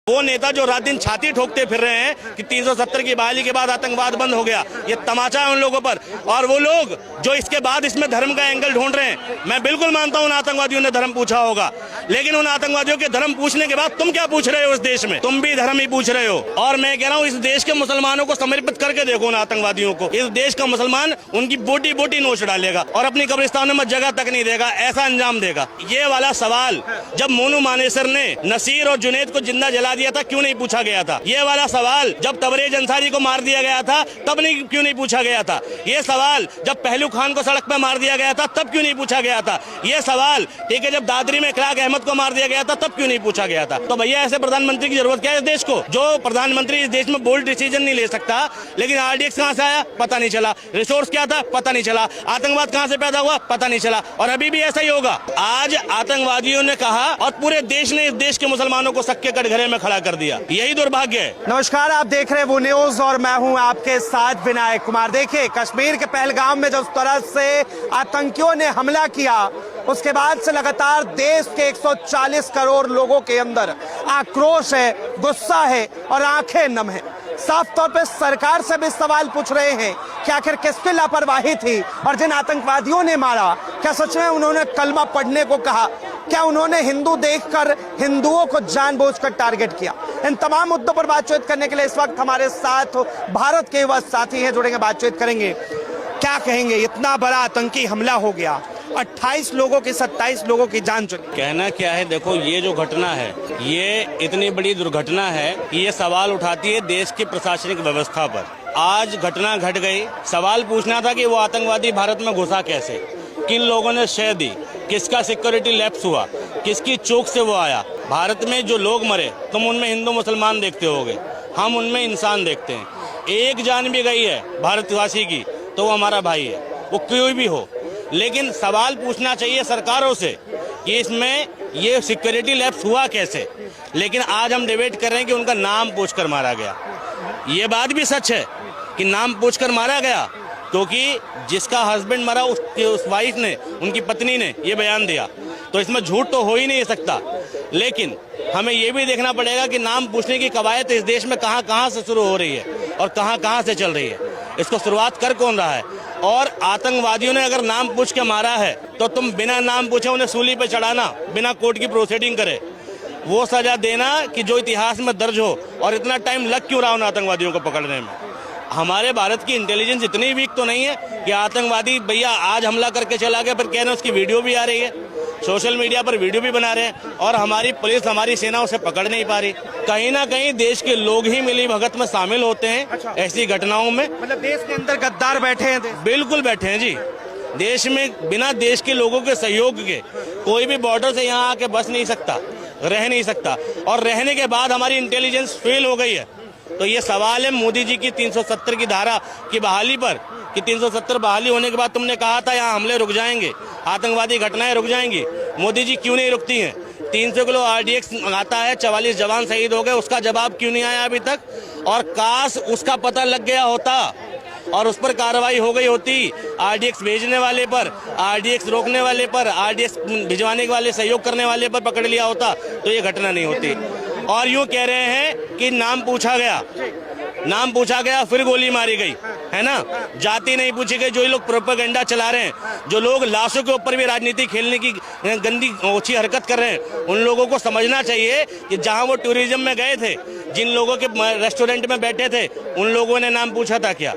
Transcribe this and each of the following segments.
वो नेता जो रात दिन छाती ठोकते फिर रहे हैं कि 370 की बहाली के बाद आतंकवाद बंद हो गया, ये तमाचा है उन लोगों पर। और वो लोग जो इसके बाद इसमें धर्म का एंगल ढूंढ रहे हैं, मैं बिल्कुल मानता हूं उन आतंकवादियों ने धर्म पूछा होगा, लेकिन उन आतंकवादियों के धर्म पूछने के बाद तुम क्या पूछ रहे हो इस देश में? तुम भी धर्म ही पूछ रहे हो। और मैं कह रहा हूँ इस देश के मुसलमानों को समर्पित करके देखो उन आतंकवादियों को। इस देश का मुसलमान उनकी बोटी बोटी नोच डालेगा और अपनी कब्रिस्तानों में जगह तक नहीं देगा, ऐसा अंजाम देगा। ये वाला सवाल जब मोनू मानेसर ने नसीर और जुनैद को जिंदा जला दिया था, क्यों नहीं पूछा गया था? ये वाला सवाल जब तबरेज अंसारी को मार दिया गया था, तब क्यों नहीं पूछा गया था? ये सवाल जब पहलू खान को सड़क पर मार दिया गया था, तब क्यों नहीं पूछा गया था? ये सवाल ठीक है, जब दादरी में इखलाक अहमद को मार दिया गया था, तब क्यों नहीं पूछा गया था? तो भैया ऐसे प्रधानमंत्री की जरूरत क्या है इस देश को? जो प्रधानमंत्री इस देश में बोल्ड डिसीजन नहीं ले सकता, लेकिन आरडीएक्स कहां से आया पता नहीं चला, रिसोर्स क्या था पता नहीं चला, आतंकवाद कहां से पैदा हुआ पता नहीं चला, और अभी भी ऐसा ही होगा। आज आतंकवादियों ने कहा और पूरे देश ने इस देश के मुसलमानों को सक्के कटघरे में खड़ा कर दिया, यही दुर्भाग्य है। नमस्कार, आप देख रहे हैं वो न्यूज और मैं हूं आपके साथ विनायक कुमार। देखिए, कश्मीर के पहलगाम में जिस तरह से आतंकियों ने हमला किया, उसके बाद से लगातार देश के 140 करोड़ लोगों के अंदर आक्रोश है, गुस्सा है और आंखें नम है। साफ तौर पे सरकार से भी सवाल पूछ रहे हैं कि आखिर किसकी लापरवाही थी, और जिन आतंकवादियों ने मारा, क्या सच में उन्होंने कलमा पढ़ने को कहा? क्या उन्होंने हिंदू देखकर हिंदुओं को जानबूझकर टारगेट किया? इन तमाम मुद्दों पर बातचीत करने के लिए इस वक्त हमारे साथ भारत के युवा साथी हैं, जुड़ेंगे, बातचीत करेंगे। क्या कहेंगे, इतना बड़ा आतंकी हमला हो गया, 28 लोगों की 27 लोगों की जान चली। कहना क्या है, देखो ये जो घटना है, ये इतनी बड़ी दुर्घटना है कि ये सवाल उठाती है देश की प्रशासनिक व्यवस्था पर। आज घटना घट गई, सवाल पूछना था कि वो आतंकवादी भारत में घुसा कैसे, किन लोगों ने शय दी, किसका सिक्योरिटी लैप्स हुआ, किसकी चूक से वो आया। भारत में जो लोग मरे, तुम उनमें हिंदू मुसलमान देखते होगे, हम उनमें इंसान देखते हैं। एक जान भी गई है भारतवासी की तो वो हमारा भाई है, वो कोई भी हो। लेकिन सवाल पूछना चाहिए सरकारों से कि इसमें ये सिक्योरिटी लैप्स हुआ कैसे। लेकिन आज हम डिबेट कर रहे हैं कि उनका नाम पूछकर मारा गया। ये बात भी सच है कि नाम पूछकर मारा गया, क्योंकि जिसका हस्बैंड मरा उस वाइफ ने, उनकी पत्नी ने ये बयान दिया, तो इसमें झूठ तो हो ही नहीं सकता। लेकिन हमें ये भी देखना पड़ेगा कि नाम पूछने की कवायद इस देश में कहां कहां से शुरू हो रही है और कहां कहां से चल रही है, इसको शुरुआत कर कौन रहा है। और आतंकवादियों ने अगर नाम पूछ के मारा है तो तुम बिना नाम पूछे उन्हें सूली पे चढ़ाना, बिना कोर्ट की प्रोसीडिंग करे, वो सजा देना कि जो इतिहास में दर्ज हो। और इतना टाइम लग क्यों रहा उन आतंकवादियों को पकड़ने में? हमारे भारत की इंटेलिजेंस इतनी वीक तो नहीं है कि आतंकवादी भैया आज हमला करके चला गया, फिर कह रहे हैं उसकी वीडियो भी आ रही है, सोशल मीडिया पर वीडियो भी बना रहे हैं, और हमारी पुलिस, हमारी सेना उसे पकड़ नहीं पा रही। कहीं ना कहीं देश के लोग ही मिली भगत में शामिल होते हैं ऐसी घटनाओं में। मतलब देश के अंदर गद्दार बैठे हैं? बिल्कुल बैठे हैं जी। देश में बिना देश के लोगों के सहयोग के कोई भी बॉर्डर से यहाँ आके बस नहीं सकता, रह नहीं सकता। और रहने के बाद हमारी इंटेलिजेंस फेल हो गई है। तो ये सवाल है मोदी जी की 370 की धारा की बहाली पर कि 370 बहाली होने के बाद तुमने कहा था यहाँ हमले रुक जाएंगे, आतंकवादी घटनाएं रुक जाएंगी। मोदी जी क्यों नहीं रुकती हैं? 300 किलो आरडीएक्स आता है, 44 जवान शहीद हो गए, उसका जवाब क्यों नहीं आया अभी तक? और काश उसका पता लग गया होता और उस पर कार्रवाई हो गई होती, आरडीएक्स भेजने वाले पर, आरडीएक्स रोकने वाले पर, आरडीएक्स भिजवाने वाले, सहयोग करने वाले पर पकड़ लिया होता, तो ये घटना नहीं होती। और यूं कह रहे हैं कि नाम पूछा गया, नाम पूछा गया फिर गोली मारी गई, है ना? जाति नहीं पूछी गई। जो लोग प्रोपेगेंडा चला रहे हैं, जो लोग लाशों के ऊपर भी राजनीति खेलने की गंदी ओछी हरकत कर रहे हैं, उन लोगों को समझना चाहिए कि जहां वो टूरिज्म में गए थे, जिन लोगों के रेस्टोरेंट में बैठे थे, उन लोगों ने नाम पूछा था क्या?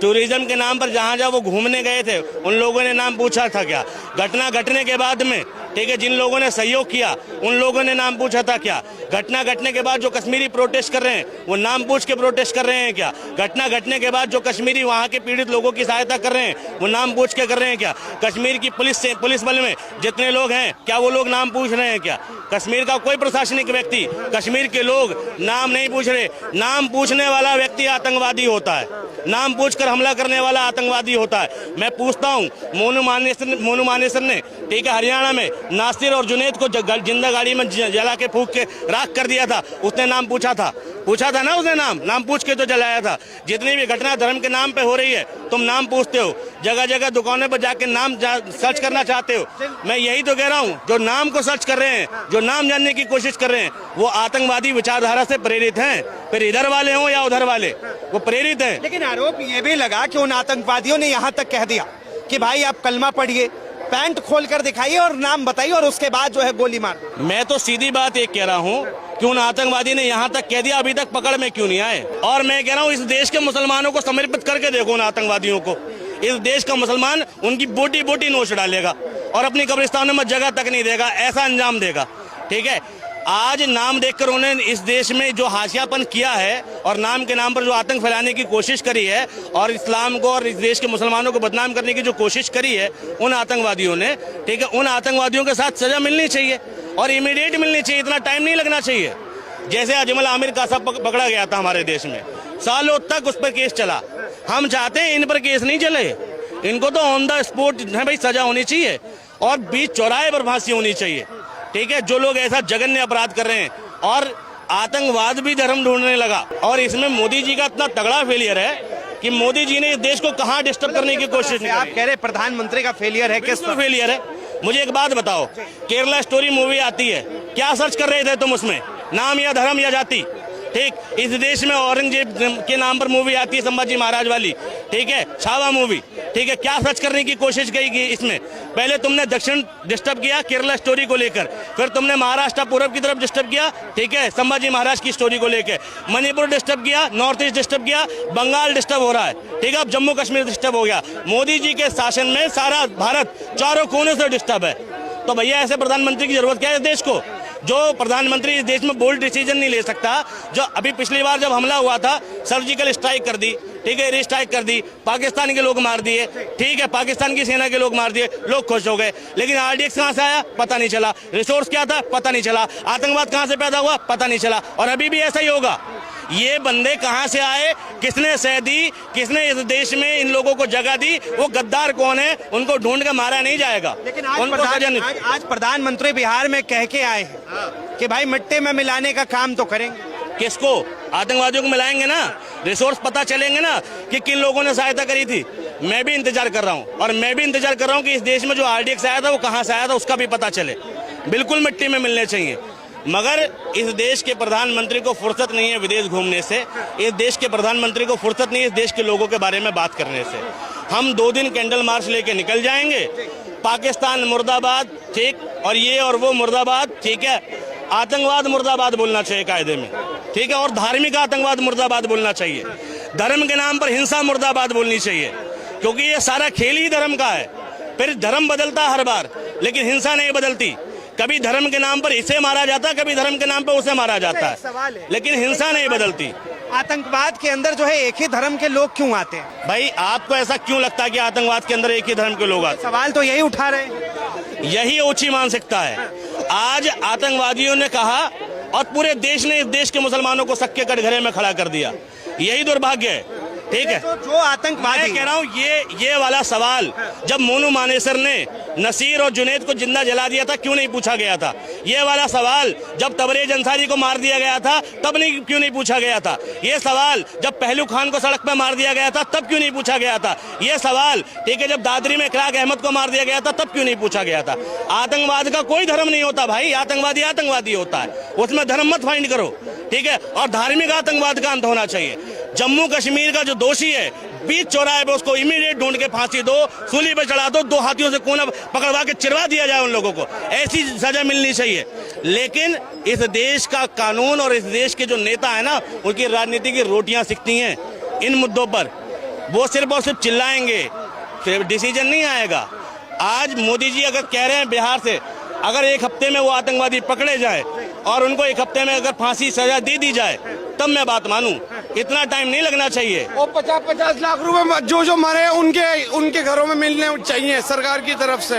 टूरिज्म के नाम पर जहां जहां वो घूमने गए थे, उन लोगों ने नाम पूछा था क्या? घटना घटने के बाद में, ठीक है, जिन लोगों ने सहयोग किया, उन लोगों ने नाम पूछा था क्या? घटना घटने के बाद जो कश्मीरी प्रोटेस्ट कर रहे हैं, वो नाम पूछ के प्रोटेस्ट कर रहे हैं क्या? घटना घटने के बाद जो कश्मीरी वहां के पीड़ित लोगों की सहायता कर रहे हैं, वो नाम पूछ के कर रहे हैं क्या? कश्मीर की पुलिस बल में जितने लोग हैं, क्या वो लोग नाम पूछ रहे हैं क्या? कश्मीर का कोई प्रशासनिक व्यक्ति, कश्मीर के लोग नाम नहीं पूछ रहे। नाम पूछने वाला व्यक्ति आतंकवादी होता है, नाम पूछकर हमला करने वाला आतंकवादी होता है। मैं पूछता हूँ, मोनू मानेसर ने, ठीक है, हरियाणा में नासिर और जुनैद को जिंदा गाड़ी में जला के फूंक के राख कर दिया था, उसने नाम पूछा था? पूछा था ना उसने, नाम पूछ के तो जलाया था। जितनी भी घटना धर्म के नाम पे हो रही है, तुम नाम पूछते हो, जगह जगह दुकानों पर जाके नाम सर्च करना चाहते हो। मैं यही तो कह रहा हूँ, जो नाम को सर्च कर रहे हैं, जो नाम जानने की कोशिश कर रहे हैं, वो आतंकवादी विचारधारा से प्रेरित हैं। फिर इधर वाले हों या उधर वाले, वो प्रेरित हैं। लेकिन आरोप ये भी लगा कि उन आतंकवादियों ने यहाँ तक कह दिया कि भाई आप कलमा पढ़िए, पैंट खोल कर दिखाइए और नाम बताइए, और उसके बाद जो है गोली मार। मैं तो सीधी बात एक कह रहा हूँ कि उन आतंकवादी ने यहाँ तक कह दिया, अभी तक पकड़ में क्यों नहीं आए? और मैं कह रहा हूँ, इस देश के मुसलमानों को समर्पित करके देखो उन आतंकवादियों को। इस देश का मुसलमान उनकी बोटी बोटी नोच डालेगा और अपनी कब्रिस्तानों में जगह तक नहीं देगा, ऐसा अंजाम देगा। ठीक है, आज नाम देखकर उन्होंने इस देश में जो हाशियापन किया है और नाम के नाम पर जो आतंक फैलाने की कोशिश करी है और इस्लाम को और इस देश के मुसलमानों को बदनाम करने की जो कोशिश करी है उन आतंकवादियों ने, ठीक है, उन आतंकवादियों के साथ सजा मिलनी चाहिए और इमीडिएट मिलनी चाहिए, इतना टाइम नहीं लगना चाहिए। जैसे अजमल आमिर का सब पकड़ा गया था हमारे देश में, सालों तक उस पर केस चला। हम चाहते हैं इन पर केस नहीं चले, इनको तो ऑन द स्पॉट है भाई सजा होनी चाहिए और बीच चौराहे पर फांसी होनी चाहिए। ठीक है, जो लोग ऐसा जघन्य अपराध कर रहे हैं, और आतंकवाद भी धर्म ढूंढने लगा। और इसमें मोदी जी का इतना तगड़ा फेलियर है कि मोदी जी ने इस देश को कहां डिस्टर्ब करने की कोशिश नहीं आप करी। कह रहे प्रधानमंत्री का फेलियर है, किस किसका फेलियर है? मुझे एक बात बताओ, केरला स्टोरी मूवी आती है, क्या सर्च कर रहे थे तुम उसमें? नाम या धर्म या जाति? ठीक, इस देश में औरंगजेब के नाम पर मूवी आती है, संभाजी महाराज वाली, ठीक है, छावा मूवी, ठीक है, क्या सर्च करने की कोशिश की इसमें? पहले तुमने दक्षिण डिस्टर्ब किया केरला स्टोरी को लेकर, फिर तुमने महाराष्ट्र पूर्व की तरफ डिस्टर्ब किया, ठीक है, संभाजी महाराज की स्टोरी को लेकर, मणिपुर डिस्टर्ब किया, नॉर्थ ईस्ट डिस्टर्ब किया, बंगाल डिस्टर्ब हो रहा है, ठीक है, अब जम्मू कश्मीर डिस्टर्ब हो गया। मोदी जी के शासन में सारा भारत चारों कोने से डिस्टर्ब है। तो भैया ऐसे प्रधानमंत्री की जरूरत क्या है इस देश को, जो प्रधानमंत्री इस देश में बोल्ड डिसीजन नहीं ले सकता? जो अभी पिछली बार जब हमला हुआ था, सर्जिकल स्ट्राइक कर दी, ठीक है, एयर स्ट्राइक कर दी, पाकिस्तान के लोग मार दिए, ठीक है, पाकिस्तान की सेना के लोग मार दिए, लोग खुश हो गए। लेकिन आरडीएक्स कहां से आया पता नहीं चला, रिसोर्स क्या था पता नहीं चला, आतंकवाद कहां से पैदा हुआ पता नहीं चला, और अभी भी ऐसा ही होगा। ये बंदे कहां से आए, किसने सह दी, किसने इस देश में इन लोगों को जगह दी, वो गद्दार कौन है, उनको ढूंढ के मारा नहीं जाएगा। लेकिन आज प्रधानमंत्री बिहार में कह के आए हैं कि भाई मिट्टी में मिलाने का काम तो करेंगे। किसको? आतंकवादियों को मिलाएंगे ना, रिसोर्स पता चलेंगे ना कि किन लोगों ने सहायता करी थी। मैं भी इंतजार कर रहा हूं, और मैं भी इंतजार कर रहा हूं कि इस देश में जो आरडीएक्स आया था वो कहां से आया था, उसका भी पता चले। बिल्कुल मिट्टी में मिलने चाहिए, मगर इस देश के प्रधानमंत्री को फुर्सत नहीं है विदेश घूमने से, इस देश के प्रधानमंत्री को फुर्सत नहीं है इस देश के लोगों के बारे में बात करने से। हम 2 दिन कैंडल मार्च लेके निकल जाएंगे, पाकिस्तान मुर्दाबाद, ठीक, और ये और वो मुर्दाबाद, ठीक है, आतंकवाद मुर्दाबाद बोलना चाहिए कायदे में, ठीक है, और धार्मिक आतंकवाद मुर्दाबाद बोलना चाहिए, धर्म के नाम पर हिंसा मुर्दाबाद बोलनी चाहिए, क्योंकि ये सारा खेल ही धर्म का है। फिर धर्म बदलता हर बार, लेकिन हिंसा नहीं बदलती। कभी धर्म के नाम पर इसे मारा जाता है, कभी धर्म के नाम पर उसे मारा जाता है, लेकिन हिंसा नहीं बदलती। आतंकवाद के अंदर जो है एक ही धर्म के लोग क्यों आते हैं? भाई आपको ऐसा क्यों लगता है कि आतंकवाद के अंदर एक ही धर्म के लोग आते हैं? सवाल तो यही उठा रहे हैं। यही ऊंची मानसिकता है। आज आतंकवादियों ने कहा और पूरे देश ने इस देश के मुसलमानों को सक्के कटघरे में खड़ा कर दिया, यही दुर्भाग्य है। ठीक है, जो आतंकवादी, मैं कह रहा हूँ ये वाला सवाल जब मोनू मानेसर ने नसीर और जुनैद को जिंदा जला दिया था, क्यों नहीं पूछा गया था? ये वाला सवाल जब तबरेज अंसारी को मार दिया गया था, तब क्यों नहीं पूछा गया था? ये सवाल जब पहलू खान को सड़क पर मार दिया गया था, तब क्यों नहीं पूछा गया था? ये सवाल, ठीक है, जब दादरी में इकरार अहमद को मार दिया गया था, तब क्यों नहीं पूछा गया था? आतंकवाद का कोई धर्म नहीं होता भाई, आतंकवादी आतंकवादी होता है, उसमें धर्म मत फाइंड करो, ठीक है, और धार्मिक आतंकवाद का अंत होना चाहिए। जम्मू कश्मीर का जो दोषी है, बीच चौराहे पे उसको इमीडिएट ढूंढ के फांसी दो, सूली पे चढ़ा दो, 2 हाथियों से कोना पकड़वा के चिरवा दिया जाए उन लोगों को, ऐसी सजा मिलनी चाहिए। लेकिन इस देश का कानून और इस देश के जो नेता है ना, उनकी राजनीति की रोटियां सिकती हैं इन मुद्दों पर। वो सिर्फ और सिर्फ चिल्लाएंगे, फिर डिसीजन नहीं आएगा। आज मोदी जी अगर कह रहे हैं बिहार से अगर 1 हफ्ते में वो आतंकवादी पकड़े जाए और उनको 1 हफ्ते में अगर फांसी सजा दे दी जाए, तब मैं बात मानूं। इतना टाइम नहीं लगना चाहिए। और 50-50 लाख रुपए जो मरे उनके घरों में मिलने चाहिए सरकार की तरफ से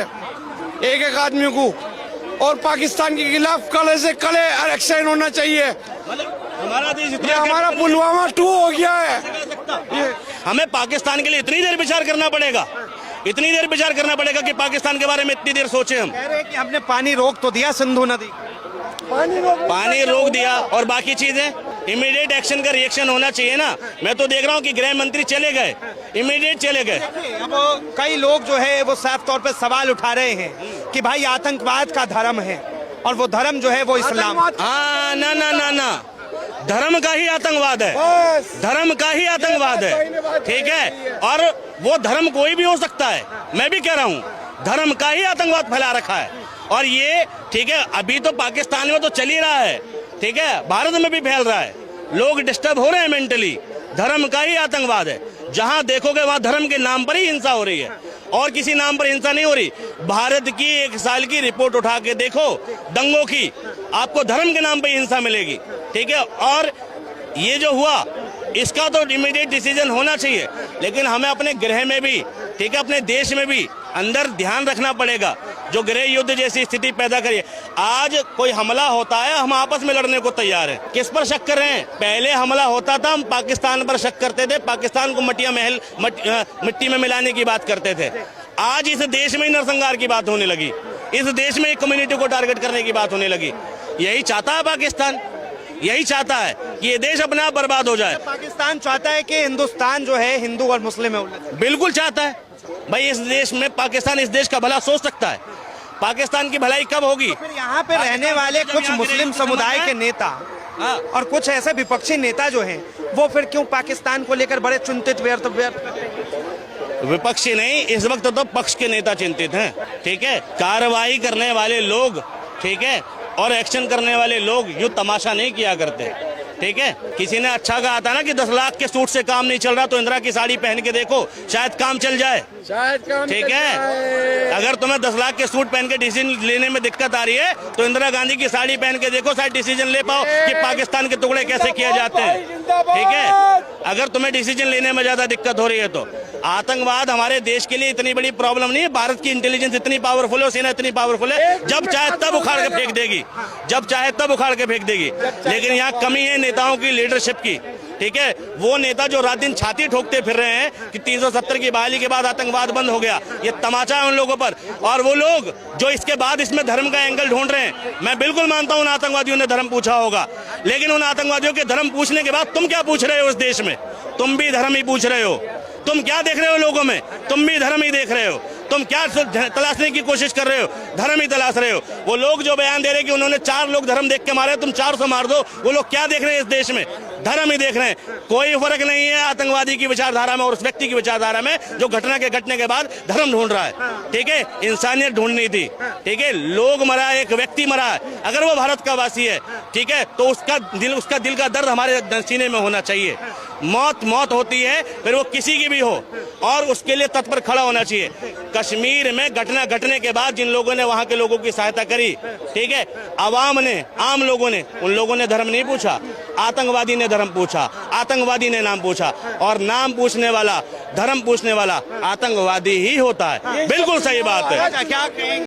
एक आदमी को। और पाकिस्तान के खिलाफ कड़े से कड़े एक्शन होना चाहिए। हमारा देश ये हमारा पुलवामा 2 हो गया है। हमें पाकिस्तान के लिए इतनी देर विचार करना पड़ेगा, इतनी देर विचार करना पड़ेगा कि पाकिस्तान के बारे में इतनी देर सोचे हम। कह रहे हैं कि हमने पानी रोक तो दिया सिंधु नदी, पानी रोक दिया और बाकी चीजें इमीडिएट एक्शन का रिएक्शन होना चाहिए ना। मैं तो देख रहा हूँ कि गृह मंत्री चले गए, इमीडिएट चले गए। अब कई लोग जो है वो साफ तौर पे सवाल उठा रहे हैं कि भाई आतंकवाद का धर्म है और वो धर्म जो है वो इस्लाम। हाँ, ना ना ना ना, धर्म का ही आतंकवाद है, धर्म का ही आतंकवाद है, ठीक है। और वो धर्म कोई भी हो सकता है, मैं भी कह रहा हूँ धर्म का ही आतंकवाद फैला रखा है। और ये ठीक है, अभी तो पाकिस्तान में तो चल ही रहा है, ठीक है, भारत में भी फैल रहा है, लोग डिस्टर्ब हो रहे हैं मेंटली। धर्म का ही आतंकवाद है, जहां देखोगे वहां धर्म के नाम पर ही हिंसा हो रही है और किसी नाम पर हिंसा नहीं हो रही। भारत की 1 साल की रिपोर्ट उठा के देखो दंगों की, आपको धर्म के नाम पर हिंसा मिलेगी, ठीक है। और ये जो हुआ इसका तो इमीडिएट डिसीजन होना चाहिए, लेकिन हमें अपने गृह में भी, ठीक है, अपने देश में भी अंदर ध्यान रखना पड़ेगा, जो गृह युद्ध जैसी स्थिति पैदा करिए। आज कोई हमला होता है, हम आपस में लड़ने को तैयार हैं। किस पर शक कर रहे हैं? पहले हमला होता था, हम पाकिस्तान पर शक करते थे, पाकिस्तान को मिट्टी में मिलाने की बात करते थे। आज इस देश में ही नरसंहार की बात होने लगी, इस देश में एक कम्युनिटी को टारगेट करने की बात होने लगी। यही चाहता है पाकिस्तान, यही चाहता है कि ये देश अपने आप बर्बाद हो जाए। पाकिस्तान चाहता है कि हिंदुस्तान जो है हिंदू और मुस्लिम में उलझ जाए। बिल्कुल चाहता है भाई, इस देश में पाकिस्तान इस देश का भला सोच सकता है। पाकिस्तान की भलाई कब होगी? फिर यहाँ पे रहने वाले कुछ मुस्लिम समुदाय के नेता और कुछ ऐसे विपक्षी नेता जो हैं वो फिर क्यों पाकिस्तान को लेकर बड़े चिंतित व्यक्त विपक्षी नहीं, इस वक्त तो पक्ष के नेता चिंतित हैं, ठीक है। कार्रवाई करने वाले लोग, ठीक है, और एक्शन करने वाले लोग यूं तमाशा नहीं किया करते, ठीक है। किसी ने अच्छा कहा था ना कि 10 लाख के सूट से काम नहीं चल रहा, तो इंदिरा की साड़ी पहन के देखो, शायद काम चल जाए, ठीक है। अगर तुम्हें 10 लाख के सूट पहन के डिसीजन लेने में दिक्कत आ रही है, तो इंदिरा गांधी की साड़ी पहन के देखो, शायद डिसीजन ले पाओ कि पाकिस्तान के टुकड़े कैसे किए जाते हैं, ठीक है। अगर तुम्हें डिसीजन लेने में ज्यादा दिक्कत हो रही है तो आतंकवाद हमारे देश के लिए इतनी बड़ी प्रॉब्लम नहीं है। भारत की इंटेलिजेंस इतनी पावरफुल है, सेना इतनी पावरफुल है, जब चाहे तब उखाड़ के फेंक देगी, जब चाहे तब उखाड़ के फेंक देगी। लेकिन यहाँ कमी है नेताओं की लीडरशिप की, ठीक है। वो नेता जो रात दिन छाती ठोकते फिर रहे हैं कि 370 की बहाली के बाद आतंकवाद बंद हो गया, ये तमाचा है उन लोगों पर। और वो लोग जो इसके बाद इसमें धर्म का एंगल ढूंढ रहे हैं, मैं बिल्कुल मानता हूं उन आतंकवादियों ने धर्म पूछा होगा, लेकिन उन आतंकवादियों के धर्म पूछने के बाद तुम क्या पूछ रहे हो? इस देश में तुम भी धर्म ही पूछ रहे हो। तुम क्या देख रहे हो लोगों में? तुम भी धर्म ही देख रहे हो। तुम क्या तलाशने की कोशिश कर रहे हो? धर्म ही तलाश रहे हो। वो लोग जो बयान दे रहे हैं कि उन्होंने 4 लोग धर्म देख के मारे, तुम 400 मार दो, वो लोग क्या देख रहे हैं? इस देश में धर्म ही देख रहे हैं। कोई फर्क नहीं है आतंकवादी की विचारधारा में और उस व्यक्ति की विचारधारा में जो घटना के घटने के बाद धर्म ढूंढ रहा है, ठीक है। इंसानियत ढूंढनी थी, ठीक है। लोग मरा, एक व्यक्ति मरा है, अगर वो भारत का वासी है, ठीक है, तो उसका दिल का दर्द हमारे सीने में होना चाहिए। मौत होती है, फिर वो किसी की भी हो, और उसके लिए तत्पर खड़ा होना चाहिए। कश्मीर में घटना घटने के बाद जिन लोगों ने वहां के लोगों की सहायता करी, ठीक है, आवाम ने, आम लोगों ने, उन लोगों ने धर्म नहीं पूछा, आतंकवादी ने धर्म पूछा, आतंकवादी ने नाम पूछा, और नाम पूछने वाला, धर्म पूछने वाला आतंकवादी ही होता है। बिल्कुल सही बात है। क्या